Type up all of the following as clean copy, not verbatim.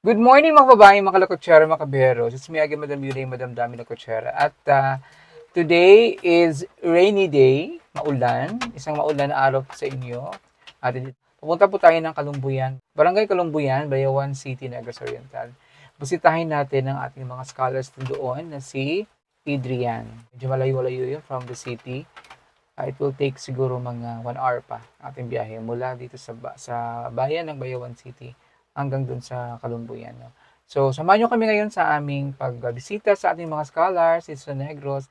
Good morning mga babae, mga kalakotsera, mga kaberos. It's me again, Madam Yulay, Madam Dami na Kotsera. At today is rainy day, maulan. Isang maulan na araw sa inyo. At pupunta po tayo ng Kalumbuyan. Barangay Kalumbuyan, Bayawan City, Negros Oriental. Bisitahin natin ang ating mga scholars doon na si Adrian. Medyo malayo-layo yun from the city. It will take siguro mga 1 hour pa ating biyahe mula dito sa bayan ng Bayawan City hanggang dun sa Kalumbuyan. No? So, samahan nyo kami ngayon sa aming pagbisita sa ating mga scholars dito sa Negros.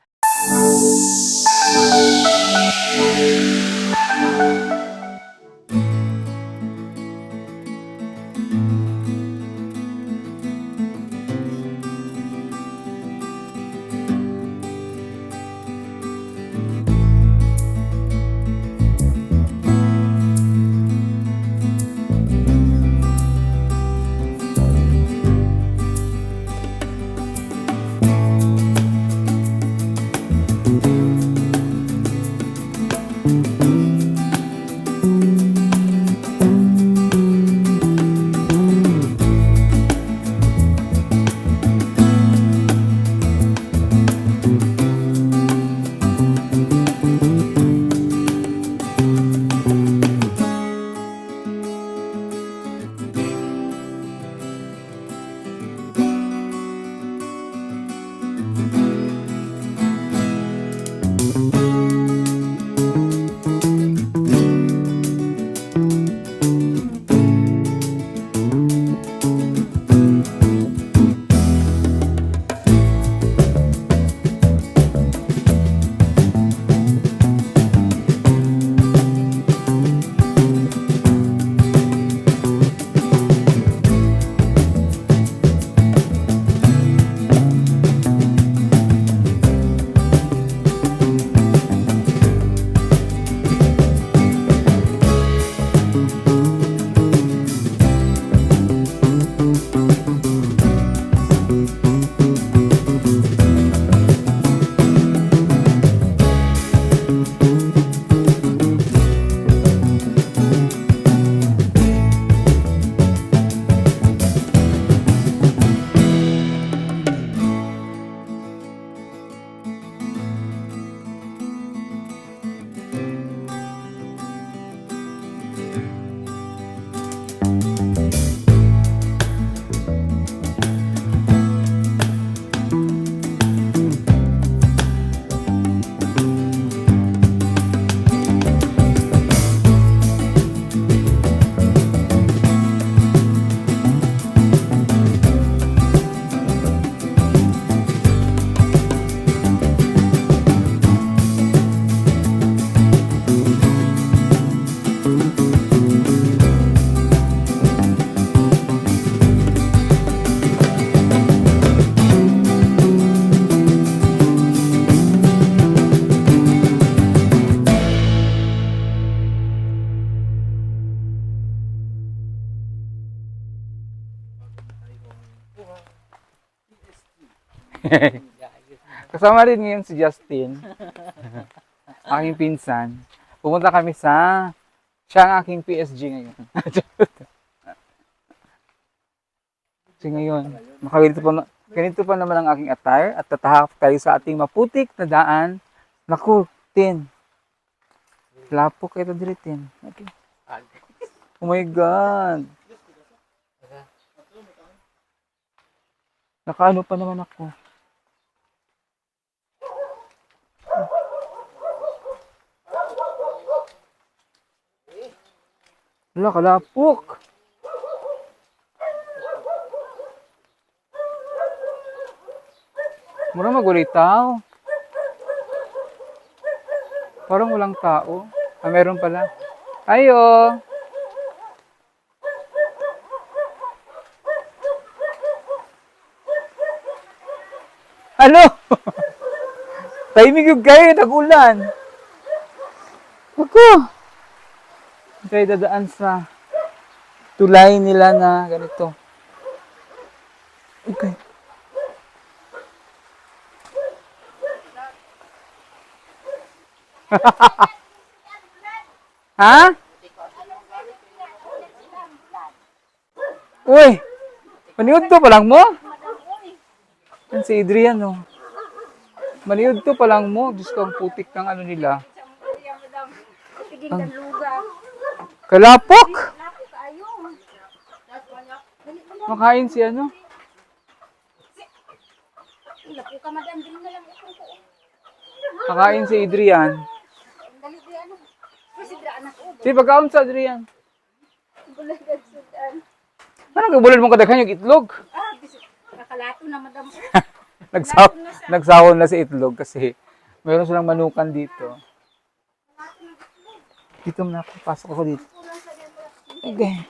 Kasama rin ngayon si Justin, aking pinsan. Pupunta kami siya ang aking PSG ngayon. Kasi ngayon, ganito pa naman ang aking attire at tatahak tayo sa ating maputik na daan. Naku, Tin. Lapo kayo dili, Tin. Okay. Oh my God. Nakaano pa naman ako. Wala, kalapok. Mura magulitaw. Parang walang tao. Meron pala. Ayo. Ano? Timing yung kayo, nag-ulan. Ako. Kaya dadaan sa tulay nila na ganito. Okay. Ha? Uy! Maniud to pa lang mo? Yan si Adrian, oh. Maniud to pa lang mo. Diyos ko, ang putik ng ano nila. Ang kalapok! Makain si ano? Makain si Adrian. Si pagkaon sa Adrian. Parang kabulad mo kadaghan yung itlog. Nakalato na madam. Nagsahon na si itlog kasi mayroon silang manukan dito. Dito na ako. Pasok ako dito. Okay.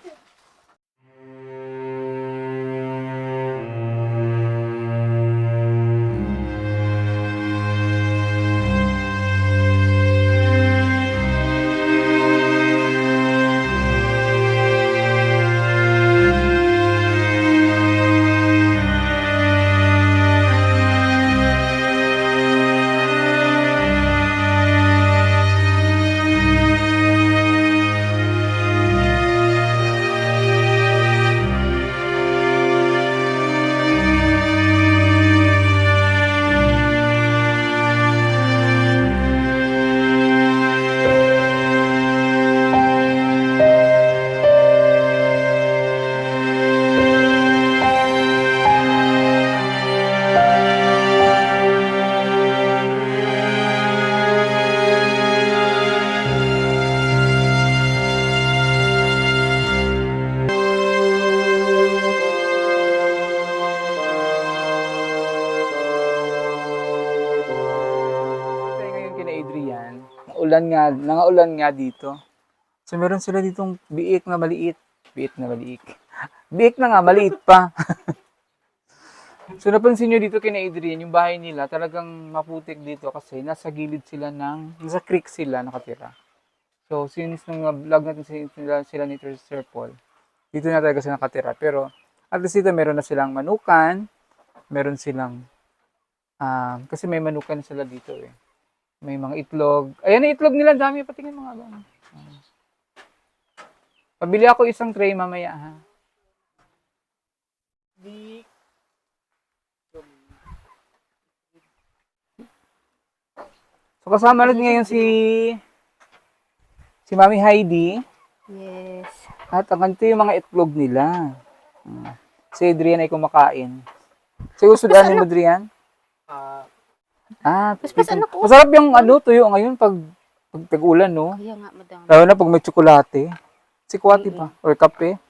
Tayo ngayon kina Adrian, nangaulan nga dito. So meron sila ditong biik na maliit. Biik na maliit. Biik na nga, maliit pa. So napansin nyo dito kina Adrian, yung bahay nila talagang maputik dito kasi nasa gilid sila nasa creek sila nakatira. So since nung vlog natin sila ni Sir Paul, dito na talaga sila nakatira. Pero at least dito meron na silang manukan, meron silang kasi may manukan sila dito eh. May mga itlog. Ayan ang itlog nila, dami. Patingin mga ba. Pabili ako isang tray mamaya ha. So kasama natin ngayon si Mami Heidi. Yes. At ang ganito yung mga itlog nila. Si Adrian ay kumakain. So gusto mo Adrian? Ano ko? Masarap yung tuyo ngayon pag tag-ulan, no? Kaya nga, madam. Lalo na pag may tsokolate. Sikwati pa, or kape.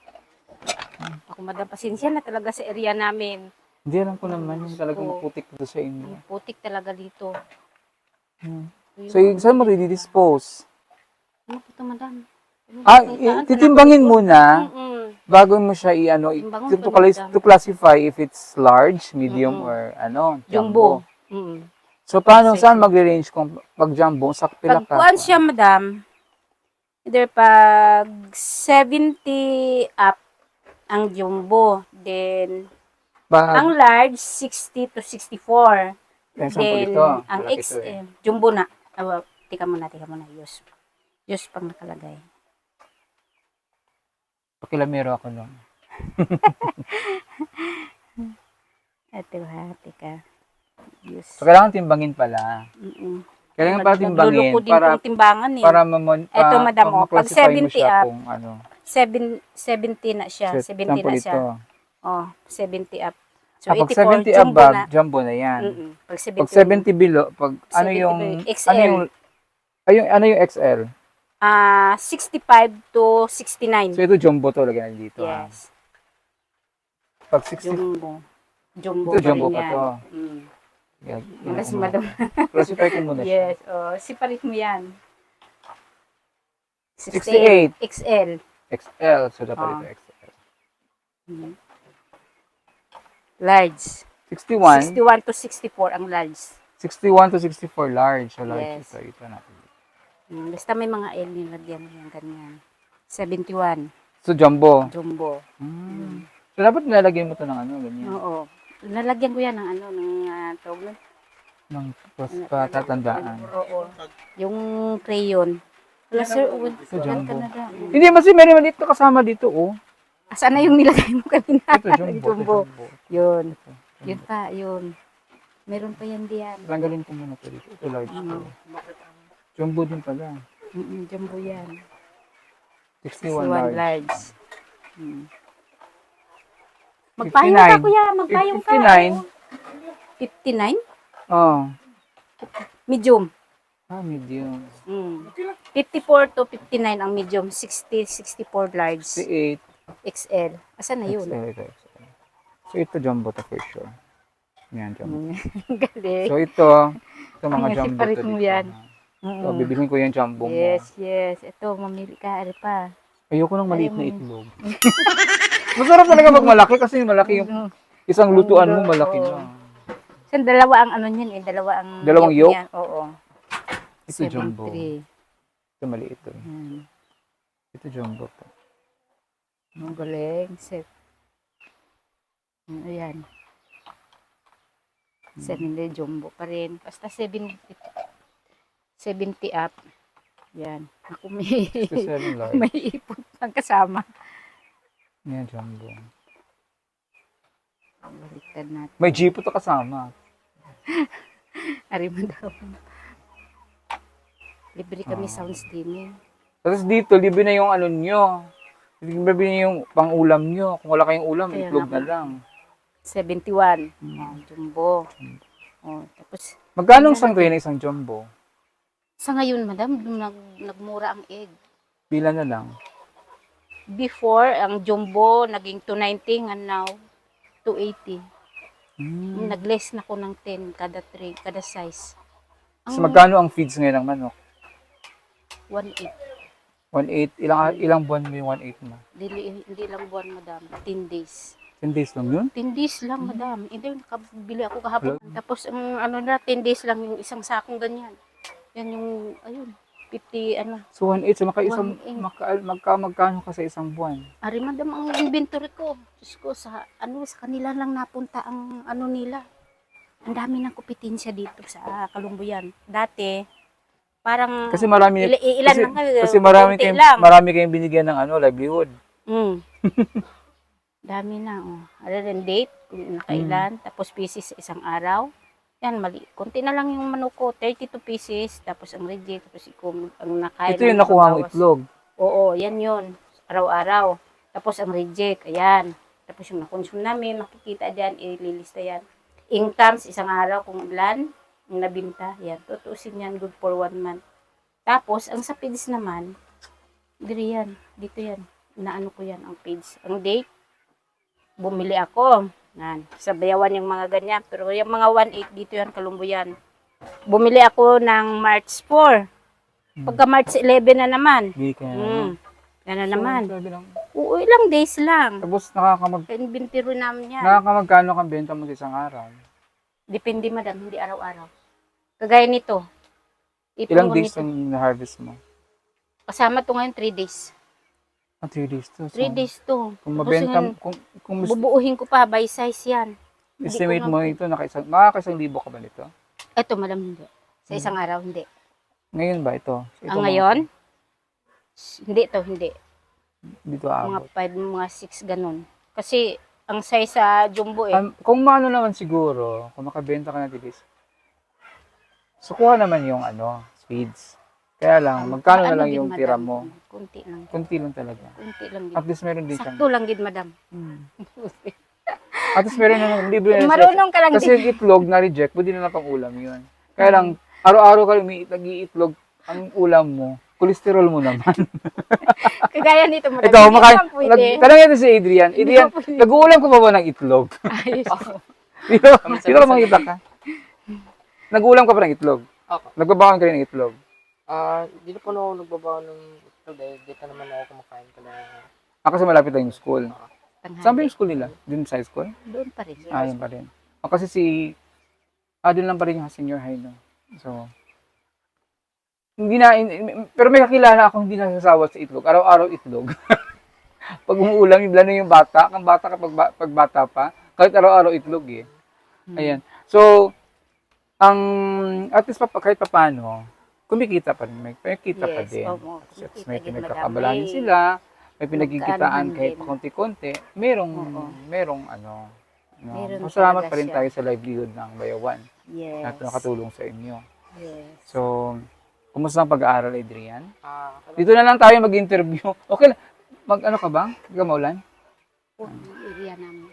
Ako, madam, pasensya na talaga sa area namin. Hindi, alam ko naman yung talagang maputik dito sa inyo. Ang putik talaga dito. So, saan mo i-dispose? Ano po ito, madam? Titimbangin muna bago mo siya Timbangin po, to classify if it's large, medium, or Jumbo. So, saan magre-range kung pag jumbo? Sa pila ka? Pagkuhan siya, madam, either pag 70 up ang jumbo, then ang large 60 to 64. Then ang XL, jumbo na. Tika muna, Yus. Yus pang nakalagay. Pakilamero ako nun. Ito ha, tika. Yus. So, kailangan timbangin pala. Kailangan pala timbangin Nagluluko din kung timbangan eh. para Ito, madam, pag 70 up, kung 70 na siya. 70 na siya. Ito. Oh, 70 up. So, Pag 84, 70 jumbo above, na. jumbo na yan. Pag Pag 70 below, pag ano 70 yung XL. ano yung XL? 65 to 69. So ito jumbo to lagyan natin dito. Yes. Pag 60 Jumbo. Jumbo ito jumbo pa yan. to. Yan. Yan. Kasi madam. Classify ko muna siya. Yes. Oh, siparit mo yan. 68. XL. XL. So dapat ito XL. Large. 61. 61 to 64 ang large. 61 to 64 large. So large Yes. ito natin. Basta may mga L nilagyan mo yan, ganyan. 71. So jumbo. Jumbo. So dapat nilalagyan mo to ng ganyan. Oo. Lalagyan ko yan ng tawag nun? Ng patatandaan. Oo. Yung crayon. Wala sir, So jumbo. Canada. Hindi, mas meron dito kasama dito, oh. Saan na yung nilagay mo kanina? Ito, jumbo. Jumbo. Ito, jumbo. Yun. Ito, Yun jumbo. pa, yun. Meron pa yan diyan. Tanggalin ko muna ito dito. Ito large to. Jumbo din pala. Jumbo yan. 61 61 large. large. Magpayong ka, 59. kuya. Magpayong ka. 59. 59? Oh. Medium. Medium. 54 to 59 ang medium. 60, 64 large. 68. XL. Asan na yun? XL. So, ito jumbo to for sure. Yan, jumbo. Galing. So, ito mga Ay, jumbo separate to mo dito. yan. So, bibilhin ko yung jumbo mo. Yes. Ito, mamili ka. Ari pa. Ayoko ng maliit na Ayaw mo. itlog. Masarap talaga pag malaki kasi malaki yung isang lutuan mo, malaki na. So, dalawa ang ano niyan eh. Dalawang yolk? Niyan. Oo. Ito jumbo. 73. Ito maliit to. Ito jumbo to. Ang galing. Set. Ayan. Hindi jumbo pa rin. Basta 70 up. Yan. Ako may, 67 large. may ipon pang kasama. Yan, jumbo. Baliktad natin. May jeep to kasama. Ari mo daw. Libre kami sounds din eh. Tapos dito, libre na yung ano nyo. Libre na yung pang-ulam nyo. Kung wala kayong ulam, Kaya itlog nga. na lang. 71. Jumbo. Tapos, Magkano isang tray na isang jumbo? sa ngayon, madam, nagmura ang egg. Pila na lang. Before, ang jumbo, naging 290, and now, 280. Nag-less na ko ng 10 kada tray, kada size. So, magkano ang feeds ngayon ng manok? 1.8. 1.8. Ilang buwan mo yung 1.8 mo? Hindi lang buwan, madam. 10 days. 10 days lang yun? 10 days lang, madam. Hindi, nakabili ako kahapon. Tapos, ang ano na, 10 days lang yung isang sakong ganyan. Yan yung, ayun, 50, ano. So, 1.8. So, magkano ka sa isang buwan? Ari, madam, ang inventory ko. Diyos ko, sa kanila lang napunta ang ano nila. Ang dami ng kompetensya dito sa Kalumbuyan. Dati, parang, Kasi marami, ilan lang kayo. kasi konti lang. marami kayong binigyan ng livelihood. Dami na, oh. Ano rin date, kung nakailan, tapos pieces sa isang araw. Yan, mali. Konti na lang yung manok ko, 32 pieces, tapos ang reject, tapos ang nakain. Ito yung nakuha ng itlog. Oo, yan yun. Araw-araw. Tapos ang reject, ayan. Tapos yung na-consume namin, makikita dyan, ililista yan. Incomes, isang araw, kung ilan, yung nabinta, yan. Tutuusin yan, good for 1 month. Tapos, ang sa page naman, dito yan. Inaano ko yan, ang page. Ang date, bumili ako. Yan. Sa bayawan yung mga ganyan. Pero yung mga 1.8 dito yan, Kalumbuyan. Bumili ako ng March 4. Pagka March 11 na naman. Yan na naman. Oo, ilang days lang. Tapos Inventory namin yan. nakakamagkano kang benta mo sa isang araw? Depende, madam. Hindi araw-araw. Kagaya nito. Ilang days ang na-harvest mo? Kasama to ngayon, 3 days. 3 days to. 3 days to. Kung mabenta, Tapos kung bubuuhin ko pa by size yan. estimate mo ito, makakaisang libo ka ba nito? Ito, madam, hindi. Sa isang araw, hindi. Ngayon ba ito? Ngayon? Hindi to, hindi. Dito Mga aabot. 5, mga 6, ganun. Kasi, ang size sa jumbo eh. Kung maano naman siguro, kung makabenta ka na bilis, so kuha naman yung speeds. Kaya lang, magkano na lang din, yung madam? tira mo? Kunti lang. Kunti lang talaga. Kunti lang din. At least meron din siyang... Sakto lang din, madam. At least meron na libre na sila. Marunong ka lang Kasi din. yung itlog na reject, pwede na lang pang ulam yun. Kaya lang, araw-araw ka nag-iitlog, ang ulam mo, cholesterol mo naman. Kagaya nito, madam. Ito, Hindi naman pwede. tanongin natin si Adrian. Adrian, nag-uulam ka ba ng itlog? Ayos. Dito ka makita ka. Nag-uulam ka pa ng itlog? Ako. Nagbabakan ka rin ng itlog? Di na po ako nagbabawa ng itlog dahil dito naman ako kumakain ka na. Kasi malapit lang yung school. Tanghali. Saan ba yung school nila? Dun sa high school? Doon pa rin. Yun pa rin. Kasi dun lang pa rin yung senior high, no? So, pero may kakilala ako hindi nasasawa sa itlog. Araw-araw itlog. Pag umuulam, lalo yung bata, kang bata kapag pag bata pa, kahit araw-araw itlog eh. Ayan. So, at least kahit papano, kumikita pa rin. May kita pa Yes, din. opo. Kasi Kumikita may din, kakabalanin madami. sila. may pinagkikitaan Magkaanohan kahit din. konti-konti, Oo. merong ano, no? Meron Pasalamat talaga pa rin siya. tayo sa livelihood ng Bayawan Yes. at nakatulong sa inyo. Yes. So, kumusta ang pag-aaral, Adrian? Kailan Dito na lang tayo mag-interview. Okay lang. Mag-ano ka ba? Hindi ka maulan? Area namin.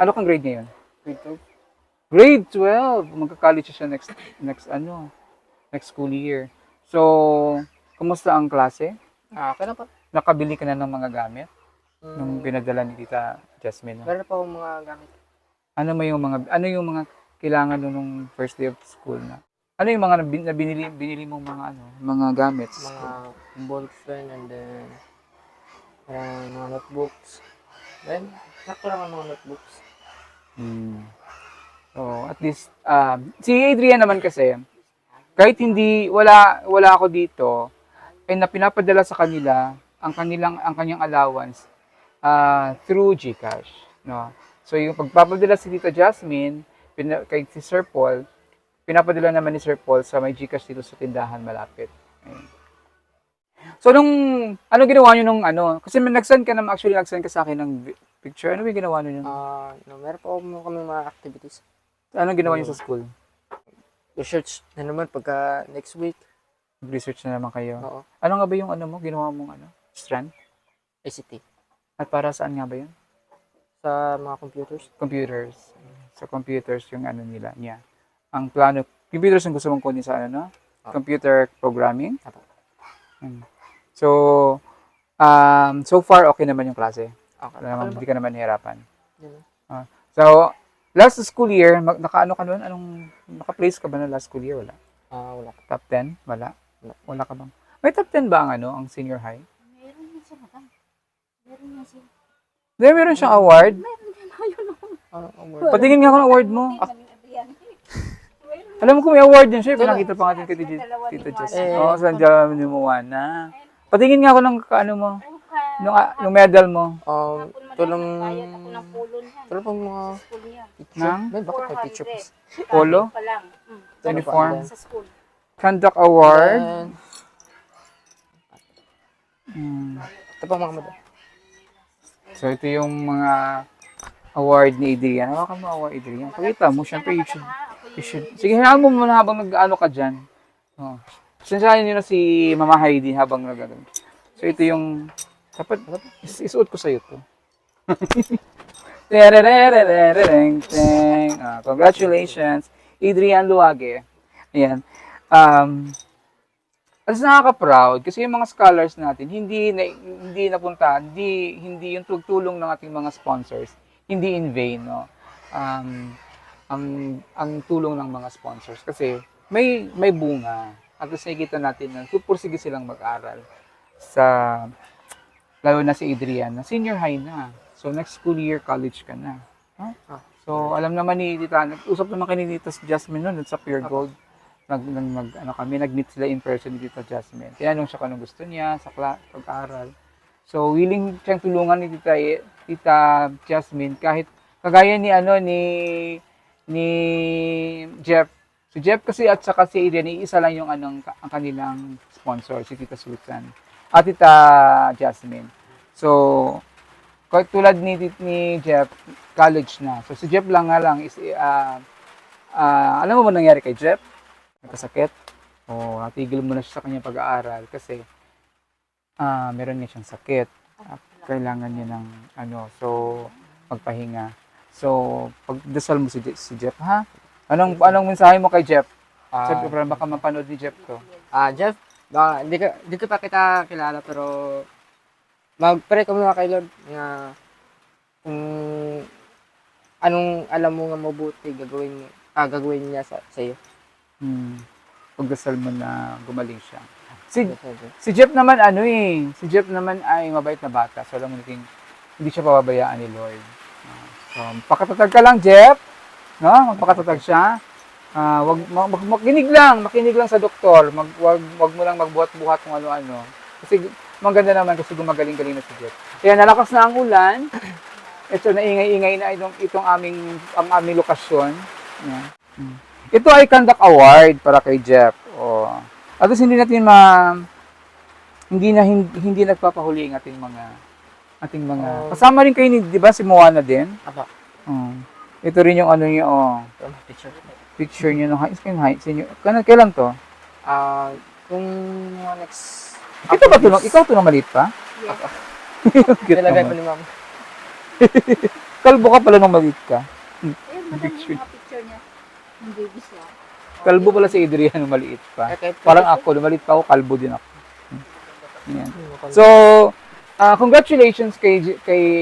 Ano kang grade ngayon? Grade 12? Grade 12! Magka-college siya next school year. So, kumusta ang klase? kailan pa? Nakabili ka na ng mga gamit? Nung Hmm, pinadala ni Tita Jasmine. No? meron pa akong mga gamit. Ano yung mga kailangan mo nung first day of school na? Ano yung mga binili mong mga gamit? Mga ball pen and then mga notebooks. Then, sakto lang ang mga notebooks. Hmm. So, at least, si Adrian naman kasi, kahit wala ako dito, ay na pinapadala sa kanila ang kanyang allowance through GCash, no? So, yung pagpapadala si Tita Jasmine, kay si Sir Paul, pinapadala naman ni Sir Paul sa may GCash dito sa tindahan malapit. Ayun. So, ano ginawa nyo kasi nag-send ka sa akin ng picture. Ano yung ginawa nyo yun? Meron pa kami mga activities. Anong ginawa nyo sa school? Research na naman pagka next week. Research na naman kayo. Oo. Ano nga ba yung ginawa mong strand? ICT. At para saan nga ba yun? Sa mga computers. Computers. Sa computers yung niya. Ang plano, computers yung gusto mong kunin sa computer programming. Apo. So, so far okay naman yung klase. Okay. Hindi ka naman nahihirapan. Yun. So, last school year, naka-ano ka nun? Naka-place ka ba na last school year? Wala. Wala. Top 10? Wala. Wala. Wala ka bang? May top 10 ba ang senior high? Meron na siya, madam. Meron na siya. Meron siyang award. Award. Patingin nga ako ng award mo. Adrian. Alam mo kung may award din siya, pinakita pa natin kay Tita Jess. Eh. Oo, sa Diyan ni Moana. Patingin nga ako ng mo, nung medal mo. Tulong Bayad ako ng pulo niya. tulong pang mga School niya. teacher. Nang? May bakit may teacher pa? Polo? Pa lang. Uniform? Sa school. Conduct award. Then, ito pa mga madam. So, ito yung mga award ni Adrian. Hawakan mo award, Adrian. Pakita mo, syempre, you should. Sige, hayaan mo muna habang nag-ano ka dyan. Oh. Sensahin nyo na si Mama Heidi habang nag-ano. So, ito yung, dapat, isuot ko sa'yo to. Congratulations, Adrian Luage. Ayan. As nakaka-proud kasi yung mga scholars natin hindi napunta, hindi yung tulong ng ating mga sponsors, hindi in vain, no. Ang tulong ng mga sponsors kasi may bunga. At nakikita natin na pupursige silang mag-aral lalo na si Adrian na senior high na. So next school year college ka na. Huh? So alam naman ni Tita, nag-usap naman kay ni Tita Jasmine noon sa Pure Gold. Nag-meet sila in person ni Tita Jasmine. Tinanong siya kung anong gusto niya sa pag-aaral. So, willing siyang tulungan ni Tita Jasmine kahit kagaya ni Jeff. Si Jeff kasi at saka si Adrian, iisa lang yung ang kanilang sponsor, si Tita Susan. At Tita Jasmine. So, kahit tulad ni Jeff, college na. So, si Jeff lang is, alam mo ba nangyari kay Jeff? Nagkasakit. Natigil mo na siya sa kanyang pag-aaral kasi meron niya siyang sakit. Kailangan niya ng magpahinga. So, pagdasal mo si Jeff, ha? Anong mensahe mo kay Jeff? Siyempre, baka mapanood ni Jeff to. Jeff, hindi ko pa kita kilala pero mag-pray ka muna kay Lord na kung anong alam mo nga mabuti gagawin niya sa iyo. Pagdasal mo na gumaling siya. Si Jeff naman si Jeff naman ay mabait na bata. So alam mo hindi siya pababayaan ni Lord. So pakatatag ka lang, Jeff. No? Magpakatatag siya. Makinig lang sa doktor. Wag mo lang magbuhat-buhat kung ano-ano. Kasi maganda naman kasi gumagaling-galing na si Jeff. Kaya nalakas na ang ulan. Ito na ingay-ingay na ang aming lokasyon. Yeah. Ito ay conduct award para kay Jeff. At least hindi nagpapahuli ang ating mga ating mga... Kasama rin kayo ni, di ba, si Moana din? Apa. Ito rin yung ano niya, Picture. picture niya ng high school, kailan to? Kung next... Ito ba ito? Ikaw ito na maliit pa? Yes. Cute Nilagay naman. pa ni ma'am. Kalbo ka pala nung maliit ka. Eh, madami yung mga picture niya. Yung babies niya. Kalbo pala si Adrian nung maliit pa. Okay. Parang ako, nung maliit pa ako, kalbo din ako. Yan. So, congratulations kay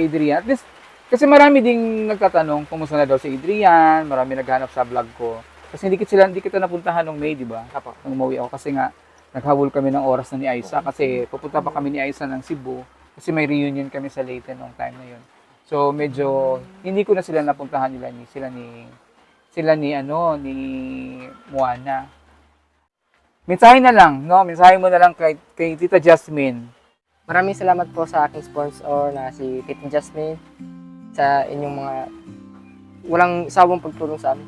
Adrian. At least, kasi marami ding nagtatanong kumusta na daw si Adrian, marami naghanap sa vlog ko. Kasi hindi kita napuntahan nung May, di ba? Apa. Nung umuwi ako kasi nga naghabol kami ng oras na ni Aiza kasi pupunta pa kami ni Aiza ng Cebu kasi may reunion kami sa Leyte nung time na yun. So medyo hindi ko na sila napuntahan sila ni Moana. Mensahe na lang, no? Mensahe mo na lang kay Tita Jasmine. Maraming salamat po sa aking sponsor na si Tita Jasmine sa inyong mga walang sawang pagtulong sa amin.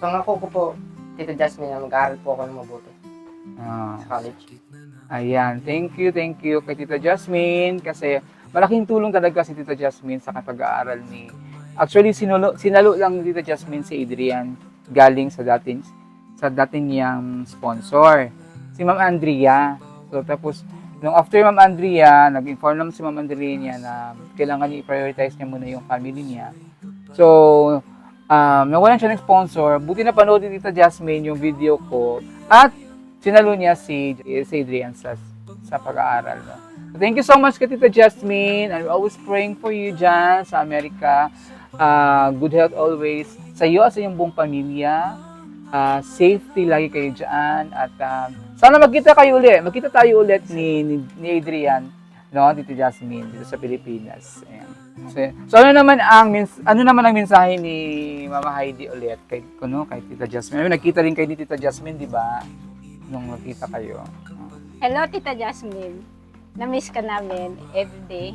Pangako ko po, Tita Jasmine, na mag-aaral po ako ng mabuti sa college. Ayan, thank you kay Tita Jasmine kasi malaking tulong talaga si Tita Jasmine sa pag-aaral ni. Actually, sinalo lang ni Tita Jasmine si Adrian galing sa dating niyang sponsor, si Ma'am Andrea. So tapos nung after Ma'am Andrea, nag-inform naman si Ma'am Andrea niya na kailangan niya i-prioritize niya muna yung family niya. So, nawalan siya ng sponsor. Buti na panood ni Tita Jasmine yung video ko at sinalo niya si Adrian sa pag-aaral. No? So, thank you so much kay Tita Jasmine. I'm always praying for you dyan sa Amerika. Good health always. Sa iyo at sa iyong buong pamilya. Safety lagi kayo dyan. At sana magkita tayo ulit ni Adrian, no, Tita Jasmine dito sa Pilipinas. Ayan. So ano naman ang mensahe ni Mama Heidi ulit kay Tita Jasmine? Nagkita rin kayo ni Tita Jasmine, di ba? Nung nakita kayo. Hello, Tita Jasmine. Na-miss ka namin everyday.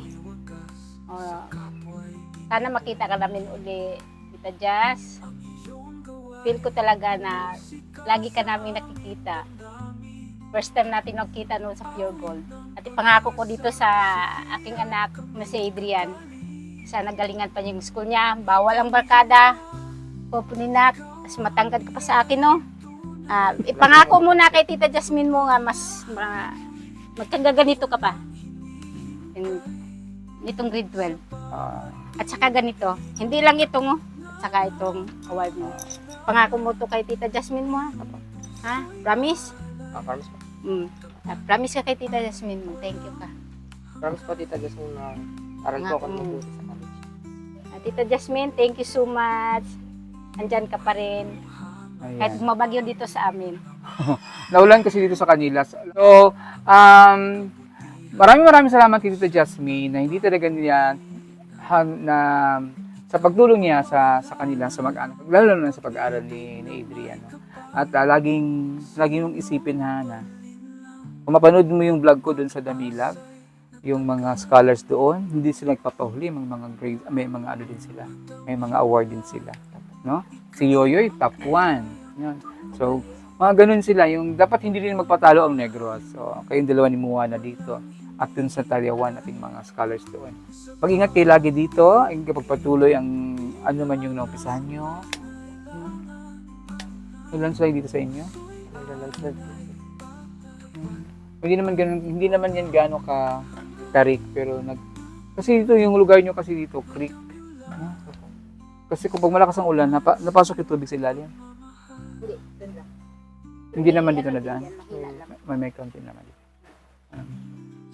Sana makita ka namin uli, Tita Jas. Feel ko talaga na lagi ka namin nakikita. First time natin nakita noon sa Pure Gold. At ipangako ko dito sa aking anak na si Adrian. Sana galingan pa yung school niya. Bawal ang barkada. Pupuninak. Tapos matangkad ka pa sa akin, no? Ipangako muna kay Tita Jasmine mo nga magkagaganito ka pa. Nitong grade 12. At saka ganito. Hindi lang itong, at saka itong award mo. Pangako mo to kay Tita Jasmine mo, ha? Ha? Promise? Promise po. Promise ka kay Tita Jasmine mo. Thank you ka. Promise po, Tita Jasmine, na aral po ako ng mabuti sa college. Tita Jasmine, thank you so much. Andyan ka pa rin. Ayan. Kahit bumabagyo dito sa amin. Naulan kasi dito sa kanila. So, maraming salamat kay Tita Jasmine na hindi talaga niya sa pagtulong niya sa kanila, sa mag-anak, lalo na sa pag-aaral ni Adrian. No? At laging mong isipin na kung mapanood mo yung vlog ko doon sa Damilag, yung mga scholars doon, hindi sila nagpapahuli, may mga ano din sila, may mga award din sila. No? Si Yoyoy, top 1. Yun. So, mga ganun sila, yung dapat hindi rin magpatalo ang Negros. So, kayong dalawa ni Moana dito. At dun sa Taliawan, ating mga scholars doon. Mag-ingat kayo lagi dito, ay pagpatuloy ang ano man yung naumpisahan nyo. Ilan sila dito sa inyo? Hindi naman yan gano'n ka tarik, pero kasi dito yung lugar nyo kasi dito, creek. Kasi kung pag malakas ang ulan, napasok yung tubig sa ilalim. Hindi naman dito na daan. May konti naman.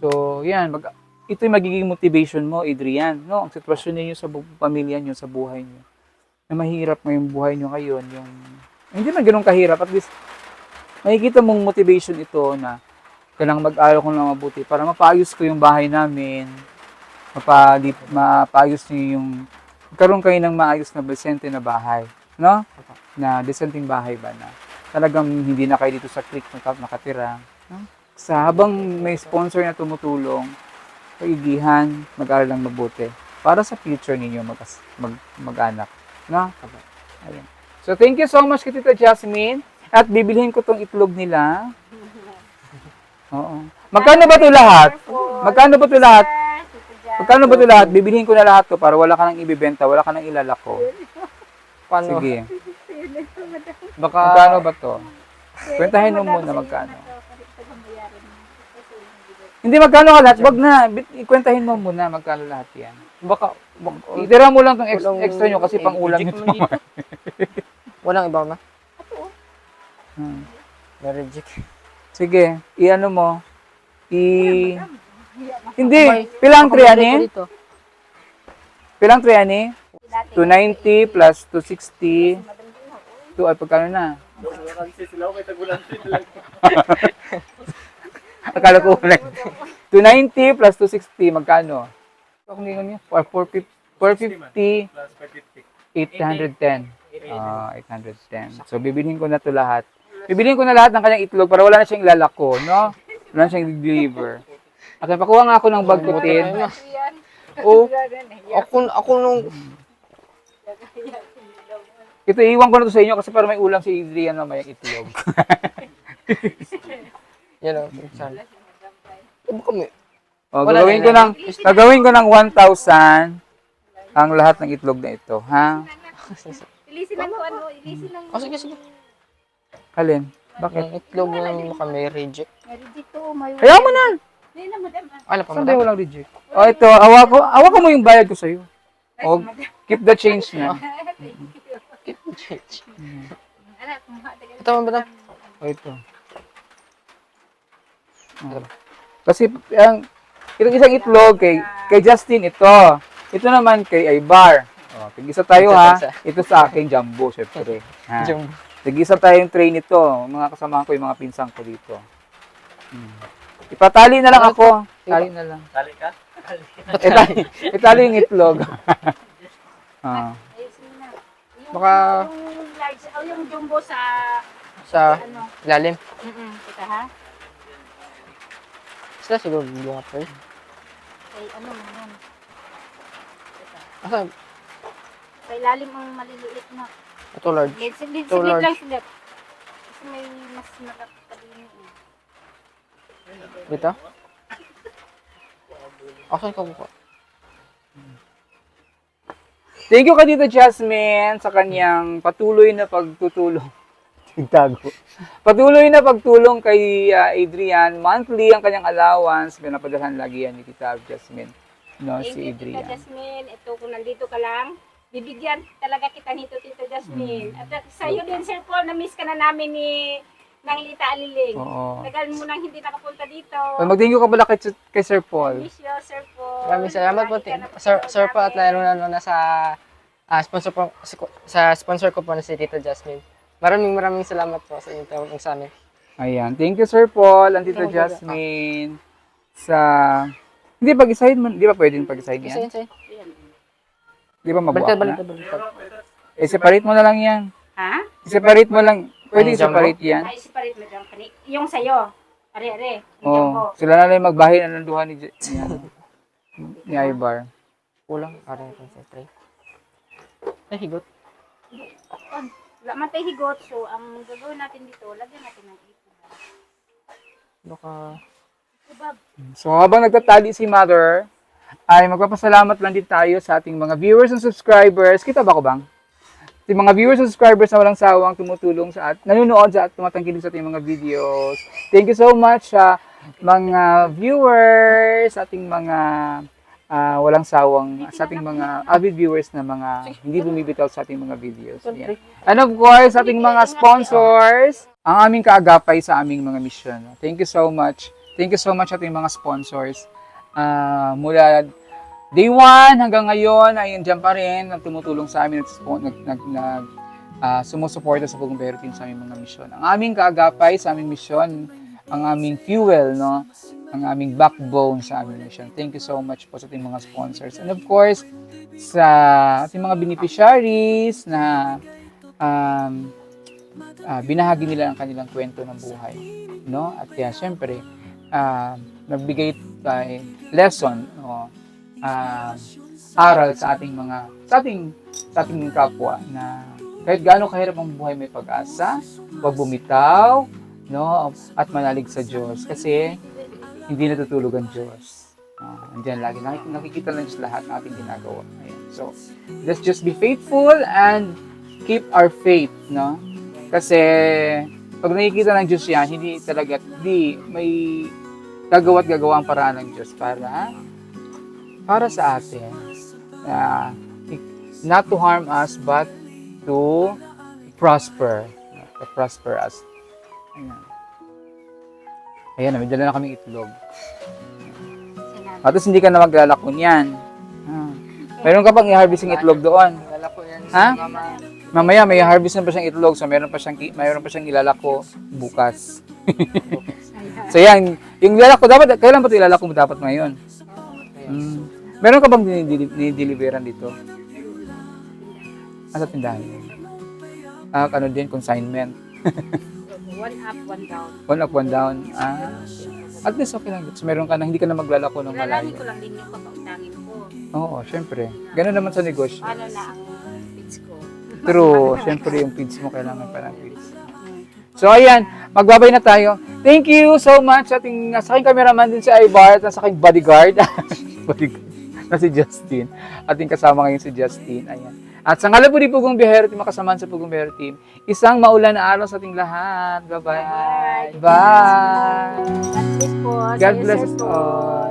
So, yan. Ito yung magiging motivation mo, Adrian. No? Ang sitwasyon ninyo sa pamilya nyo, sa buhay nyo. Na mahirap ngayong buhay nyo ngayon. Hindi man ganun kahirap. At least, makikita mong motivation ito na kailangan mag-aral ko ng mabuti para mapaayos ko yung bahay namin. Mapaayos nyo yung magkaroon kayo ng maayos na decente na bahay. No? Na decenteng bahay ba na talagang hindi na kayo dito sa creek nakatira. No? Sa habang may sponsor na tumutulong, paigihan, mag-aral lang mabuti para sa future ninyo mag-anak. No? Ayan. So, thank you so much kay Tita Jasmine. At bibilhin ko tong itlog nila. Oo. Magkano ba ito lahat? Magkano ba ito lahat? Magkano ba ito lahat? Bibilihin ko na lahat to para wala ka nang ibibenta, wala ka nang ilalako. Paano? Sige. Baka, Magkano ba to? Kwentahin mo muna magkano. Hindi, magkano ka lahat? Wag na. Ikwentahin mo muna magkano lahat yan. baka, Itira mo lang tong Walang- extra nyo kasi pang ulam reject nito. naman dito. Walang iba ma? Hmm. Na-reject. Sige, i-ano mo. Hindi, pilang Baka may triani? dito. Pilang triani? 290 plus 260. Ay, pagkano na? Akala ko ulit. 290 plus 260, magkano? Kung hindi niya, 450 810. 810. So, bibilhin ko na to lahat. Bibilhin ko na lahat ng kanyang itlog para wala na siyang ilalako, no? Wala na siyang deliver. Okay, pakuha nga ako ng bagkutid. Oh, Ako nung, ito, iwan ko na to sa inyo kasi para may ulam si Adrian na may itlog. yan ang saan. Baka may, O, Wala gagawin ko ng 1,000 ang lahat ng itlog na ito, ha? Ilisin lang ko ano, ilisin lang. sige, sige. Alin? Bakit? Yung itlog yung baka may reject. Meron dito, may Ayaw mo na! Hindi na, madam. Alam pa Saan mo ba yung walang reject? O, ito, awa ko mo yung bayad ko sa'yo. O, keep the change na. Anak, kumuha. Ito mo ba? O, ito. O. Kasi, itong isang itlog kay Justin, ito. Ito naman kay Ibar. O, tig-isa tayo ha. Ito sa aking jumbo, syempre. Ha? Jumbo. Tig-isa tayo yung tray nito. Mga kasamahan ko, yung mga pinsang ko dito. Ipatali na lang ako. Tali na lang. Tali ka? Itali yung itlog. Ah. Ayusin na. Yung, Baka yung large, yung jumbo sa, sa ano, ilalim. kita ha? Sila siguro bunga pa yun. Kay ano, yun. Asa? Kay lalim ang maliliit na. Ito large. Siglit Ito large. lang sila. Kasi may mas nakakabili yun. Dito? Asan ka buka? Thank you ka dito, Jasmine, sa kanyang patuloy na pagtutulong. Tigtago. Patuloy na pagtulong kay Adrian. Monthly ang kanyang allowance. Pinapadalhan lagi yan ni Tita Jasmine. No, Thank si you, Tita Adrian. Jasmine. Ito, kung nandito ka lang, bibigyan talaga kita nito, Tita Jasmine. At sa'yo din, Sir Paul, na-miss ka na namin ni ng Lita Aliling. Oo. Tagal mo nang hindi nakapunta dito. Mag-thank you ka pala kay Sir Paul. Miss you, Sir Paul. Maraming salamat po. Lagi ka na Sir po at namin. lalo na sa sponsor po, sa sponsor ko po na si Tita Jasmine. Maraming salamat po sa inyong tawag sa amin. Ayan. Thank you, Sir Paul, and Tita Thank you. Jasmine. Sa... Hindi, pag-isahin mo. Di ba pwedeng pag-isahin Isa yan? yun, sa'yo. Di ba mabuak na? Baliktad. Separate mo na lang yan. Ha? Separate mo lang. Pwede Ang jumbo? separate yan. Ay, separate mo lang. Yung sa'yo. Are. Yung Oo. jumbo. Sila na lang magbahin ng duha ni Ibar. Kulang. Aray ko sa tray. Ay, higot. Wala man tayo higot. So, ang gagawin natin dito, lagyan natin ng ito. Baka... Ibab. So habang nagtatali si Mother, ay magpapasalamat lang din tayo sa ating mga viewers and subscribers. Kita ba ko bang? Yung mga viewers and subscribers na walang sawang tumutulong sa nanonood sa at tumatangkilik sa ating mga videos. Thank you so much sa mga viewers, sa ating mga walang sawang, sa ating mga avid viewers na mga hindi bumibitaw sa ating mga videos. Yan. And of course, sa ating mga sponsors, ang aming kaagapay sa aming mga mission. Thank you so much. Thank you so much sa ating mga sponsors. Mula day 1 hanggang ngayon ay nandiyan pa rin, tumutulong sa amin, sumusuporta sa Pugumbero Team sa aming mga misyon. Ang aming kaagapay sa aming misyon, ang aming fuel, no? Ang aming backbone sa aming mission. Thank you so much po sa ating mga sponsors. And of course, sa ating mga beneficiaries na binahagi nila ang kanilang kwento ng buhay, no? At kaya syempre, nagbigay tayo lesson, no? Aral sa ating kapwa na kahit gaano kahirap ang buhay, may pag-asa, huwag bumitaw, no? At manalig sa Diyos kasi hindi natutulog ang Diyos. Andiyan lagi. Nakikita lang sa lahat ng ating ginagawa. Ayan. So, let's just be faithful and keep our faith, no? Kasi, pag nakikita ng Diyos yan, hindi may gagawa ang paraan ng Diyos para sa atin. Not to harm us, but to prosper. To prosper us. Ayan, may dala na kaming itlog. Salamat. At hindi ka na maglalako niyan. Meron ka pang i-harvest ng itlog doon. Wala po yan. Ha? Mama. Mamaya may harvest na pa siyang itlog, so meron pa siyang ilalako bukas. So yan, yung ilalako dapat, kailan ba ito ilalako mo dapat ngayon? Meron ka bang dinideliveran dito? Sa tindahan? Ano din, consignment. One up, one down. One up, one down. At least okay lang. So meron ka na, hindi ka na maglalako ng Ilalangin malayo. ko lang din yung papautangin ko. Oo, syempre. Ganun naman sa negosyo. Paano na ang feeds ko? True, syempre yung feeds mo kailangan pa ng feeds. So ayan, magbabay na tayo. Thank you so much sa aking cameraman din si Ibar at sa aking bodyguard. Bodyguard na si Justin. Ating kasama ngayon si Justin. Ayan. At sa ngalan po ni Pugong Biyahero Team, makasamahan sa Pugong Biyahero Team, isang maulan na araw sa ating lahat. Bye-bye. Bye. God bless po. God bless us all.